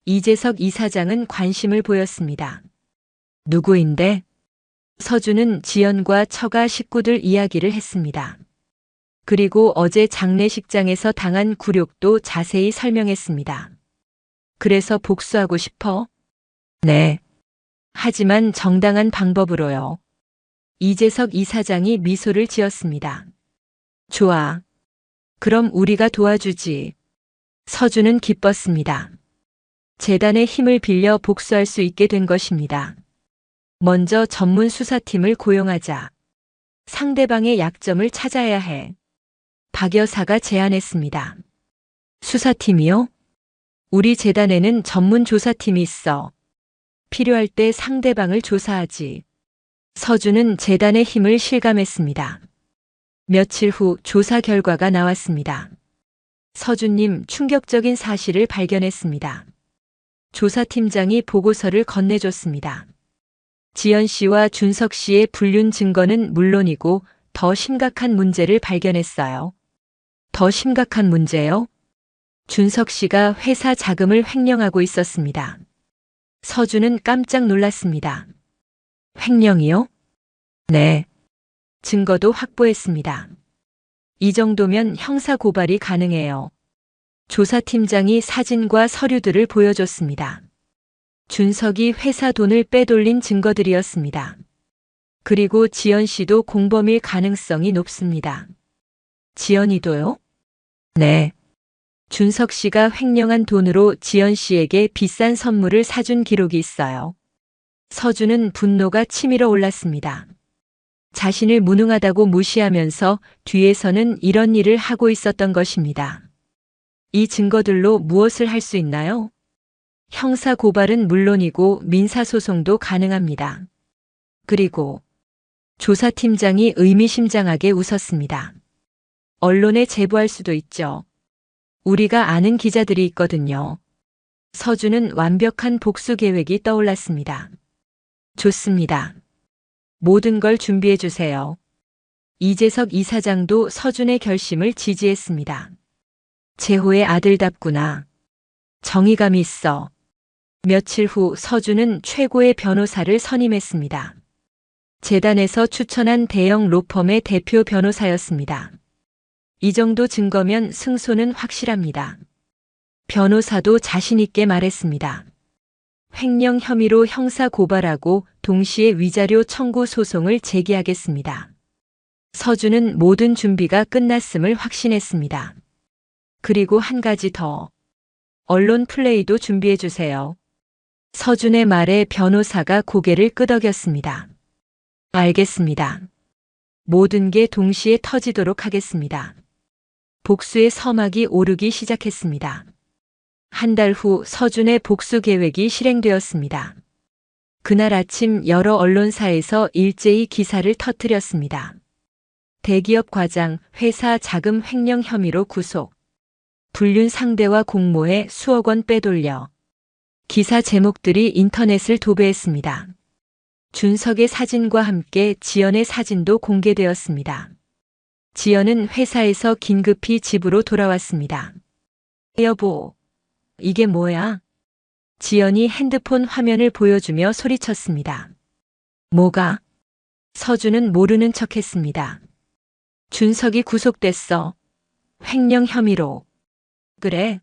Speaker 2: 이재석 이사장은 관심을 보였습니다. 누구인데? 서준은 지연과 처가 식구들 이야기를 했습니다. 그리고 어제 장례식장에서 당한 굴욕도 자세히 설명했습니다. 그래서 복수하고 싶어? 네. 하지만 정당한 방법으로요. 이재석 이사장이 미소를 지었습니다. 좋아. 그럼 우리가 도와주지. 서준은 기뻤습니다. 재단의 힘을 빌려 복수할 수 있게 된 것입니다. 먼저 전문 수사팀을 고용하자. 상대방의 약점을 찾아야 해. 박 여사가 제안했습니다. 수사팀이요? 우리 재단에는 전문 조사팀이 있어. 필요할 때 상대방을 조사하지. 서준은 재단의 힘을 실감했습니다. 며칠 후 조사 결과가 나왔습니다. 서준님, 충격적인 사실을 발견했습니다. 조사팀장이 보고서를 건네줬습니다. 지연 씨와 준석 씨의 불륜 증거는 물론이고 더 심각한 문제를 발견했어요. 더 심각한 문제요? 준석 씨가 회사 자금을 횡령하고 있었습니다. 서준은 깜짝 놀랐습니다. 횡령이요? 네. 증거도 확보했습니다. 이 정도면 형사 고발이 가능해요. 조사팀장이 사진과 서류들을 보여줬습니다. 준석이 회사 돈을 빼돌린 증거들이었습니다. 그리고 지연 씨도 공범일 가능성이 높습니다. 지연이도요? 네. 준석 씨가 횡령한 돈으로 지연 씨에게 비싼 선물을 사준 기록이 있어요. 서준은 분노가 치밀어 올랐습니다. 자신을 무능하다고 무시하면서 뒤에서는 이런 일을 하고 있었던 것입니다. 이 증거들로 무엇을 할 수 있나요? 형사 고발은 물론이고 민사소송도 가능합니다. 그리고 조사팀장이 의미심장하게 웃었습니다. 언론에 제보할 수도 있죠. 우리가 아는 기자들이 있거든요. 서준은 완벽한 복수 계획이 떠올랐습니다. 좋습니다. 모든 걸 준비해 주세요. 이재석 이사장도 서준의 결심을 지지했습니다. 재호의 아들답구나. 정의감이 있어. 며칠 후 서준은 최고의 변호사를 선임했습니다. 재단에서 추천한 대형 로펌의 대표 변호사였습니다. 이 정도 증거면 승소는 확실합니다. 변호사도 자신 있게 말했습니다. 횡령 혐의로 형사 고발하고 동시에 위자료 청구 소송을 제기하겠습니다. 서준은 모든 준비가 끝났음을 확신했습니다. 그리고 한 가지 더. 언론 플레이도 준비해 주세요. 서준의 말에 변호사가 고개를 끄덕였습니다. 알겠습니다. 모든 게 동시에 터지도록 하겠습니다. 복수의 서막이 오르기 시작했습니다. 한 달 후 서준의 복수 계획이 실행되었습니다. 그날 아침 여러 언론사에서 일제히 기사를 터뜨렸습니다. 대기업 과장, 회사 자금 횡령 혐의로 구속. 불륜 상대와 공모해 수억 원 빼돌려. 기사 제목들이 인터넷을 도배했습니다. 준석의 사진과 함께 지연의 사진도 공개되었습니다. 지연은 회사에서 긴급히 집으로 돌아왔습니다. 여보, 이게 뭐야? 지연이 핸드폰 화면을 보여주며 소리쳤습니다. 뭐가? 서준은 모르는 척했습니다. 준석이 구속됐어. 횡령 혐의로. 그래?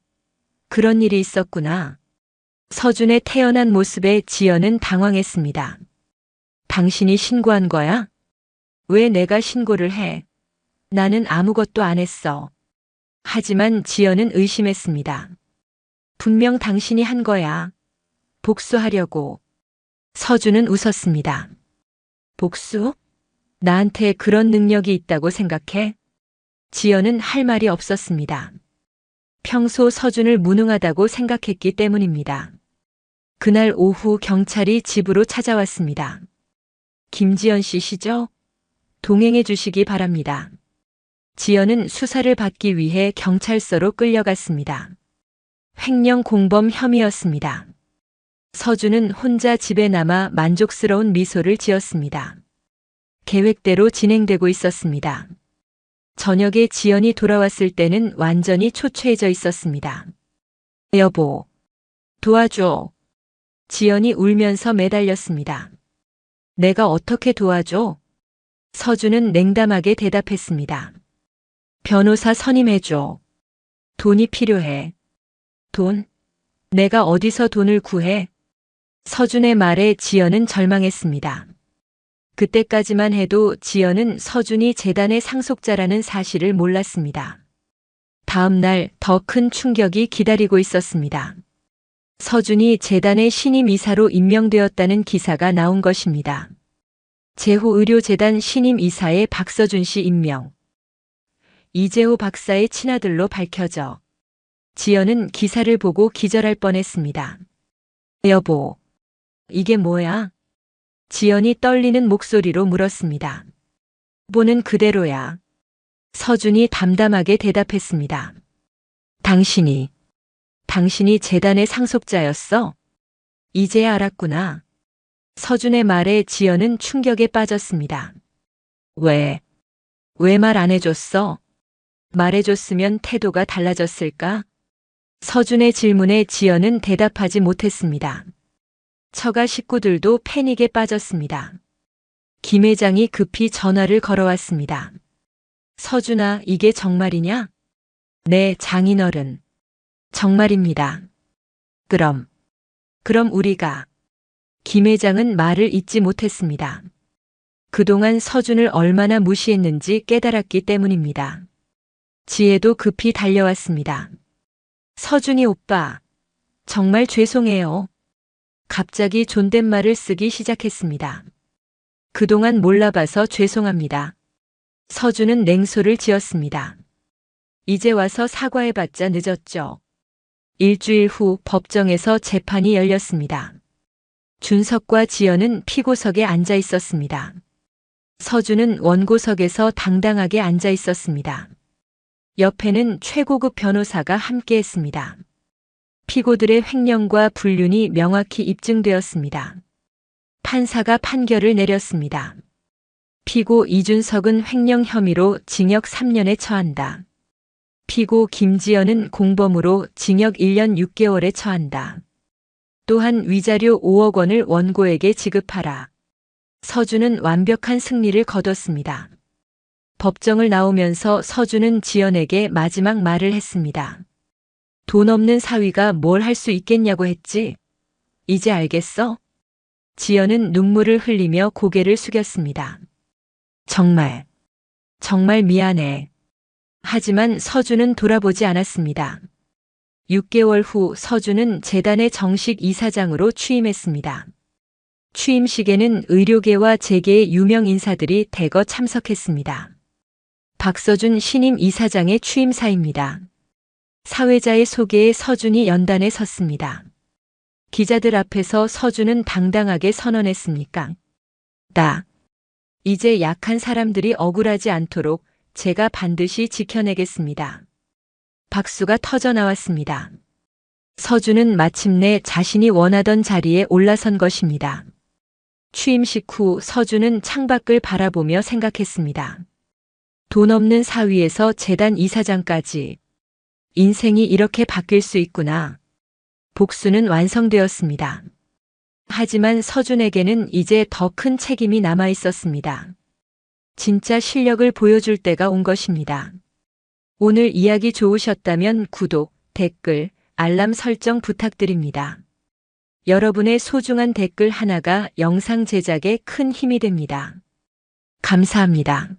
Speaker 2: 그런 일이 있었구나. 서준의 태연한 모습에 지연은 당황했습니다. 당신이 신고한 거야? 왜 내가 신고를 해? 나는 아무것도 안 했어. 하지만 지연은 의심했습니다. 분명 당신이 한 거야. 복수하려고. 서준은 웃었습니다. 복수? 나한테 그런 능력이 있다고 생각해? 지연은 할 말이 없었습니다. 평소 서준을 무능하다고 생각했기 때문입니다. 그날 오후 경찰이 집으로 찾아왔습니다. 김지연 씨시죠? 동행해 주시기 바랍니다. 지연은 수사를 받기 위해 경찰서로 끌려갔습니다. 횡령 공범 혐의였습니다. 서준은 혼자 집에 남아 만족스러운 미소를 지었습니다. 계획대로 진행되고 있었습니다. 저녁에 지연이 돌아왔을 때는 완전히 초췌해져 있었습니다. 여보, 도와줘. 지연이 울면서 매달렸습니다. 내가 어떻게 도와줘? 서준은 냉담하게 대답했습니다. 변호사 선임해줘. 돈이 필요해. 돈? 내가 어디서 돈을 구해? 서준의 말에 지연은 절망했습니다. 그때까지만 해도 지연은 서준이 재단의 상속자라는 사실을 몰랐습니다. 다음 날 더 큰 충격이 기다리고 있었습니다. 서준이 재단의 신임 이사로 임명되었다는 기사가 나온 것입니다. 제호의료재단 신임 이사에 박서준 씨 임명. 이재호 박사의 친아들로 밝혀져. 지연은 기사를 보고 기절할 뻔했습니다. 여보, 이게 뭐야? 지연이 떨리는 목소리로 물었습니다. 보는 그대로야. 서준이 담담하게 대답했습니다. 당신이 재단의 상속자였어? 이제야 알았구나. 서준의 말에 지연은 충격에 빠졌습니다. 왜 말 안 해줬어? 말해줬으면 태도가 달라졌을까? 서준의 질문에 지연은 대답하지 못했습니다. 처가 식구들도 패닉에 빠졌습니다. 김 회장이 급히 전화를 걸어왔습니다. 서준아, 이게 정말이냐? 네, 장인어른. 정말입니다. 그럼 우리가. 김 회장은 말을 잇지 못했습니다. 그동안 서준을 얼마나 무시했는지 깨달았기 때문입니다. 지혜도 급히 달려왔습니다. 서준이 오빠, 정말 죄송해요. 갑자기 존댓말을 쓰기 시작했습니다. 그동안 몰라봐서 죄송합니다. 서준은 냉소를 지었습니다. 이제 와서 사과해봤자 늦었죠. 일주일 후 법정에서 재판이 열렸습니다. 준석과 지연은 피고석에 앉아 있었습니다. 서준은 원고석에서 당당하게 앉아 있었습니다. 옆에는 최고급 변호사가 함께했습니다. 피고들의 횡령과 불륜이 명확히 입증되었습니다. 판사가 판결을 내렸습니다. 피고 이준석은 횡령 혐의로 징역 3년에 처한다. 피고 김지연은 공범으로 징역 1년 6개월에 처한다. 또한 위자료 5억 원을 원고에게 지급하라. 서준은 완벽한 승리를 거뒀습니다. 법정을 나오면서 서준은 지연에게 마지막 말을 했습니다. 돈 없는 사위가 뭘 할 수 있겠냐고 했지? 이제 알겠어? 지연은 눈물을 흘리며 고개를 숙였습니다. 정말 미안해. 하지만 서준은 돌아보지 않았습니다. 6개월 후 서준은 재단의 정식 이사장으로 취임했습니다. 취임식에는 의료계와 재계의 유명 인사들이 대거 참석했습니다. 박서준 신임 이사장의 취임사입니다. 사회자의 소개에 서준이 연단에 섰습니다. 기자들 앞에서 서준은 당당하게 선언했습니까? 이제 약한 사람들이 억울하지 않도록 제가 반드시 지켜내겠습니다. 박수가 터져 나왔습니다. 서준은 마침내 자신이 원하던 자리에 올라선 것입니다. 취임식 후 서준은 창밖을 바라보며 생각했습니다. 돈 없는 사위에서 재단 이사장까지. 인생이 이렇게 바뀔 수 있구나. 복수는 완성되었습니다. 하지만 서준에게는 이제 더 큰 책임이 남아 있었습니다. 진짜 실력을 보여줄 때가 온 것입니다. 오늘 이야기 좋으셨다면 구독, 댓글, 알람 설정 부탁드립니다. 여러분의 소중한 댓글 하나가 영상 제작에 큰 힘이 됩니다. 감사합니다.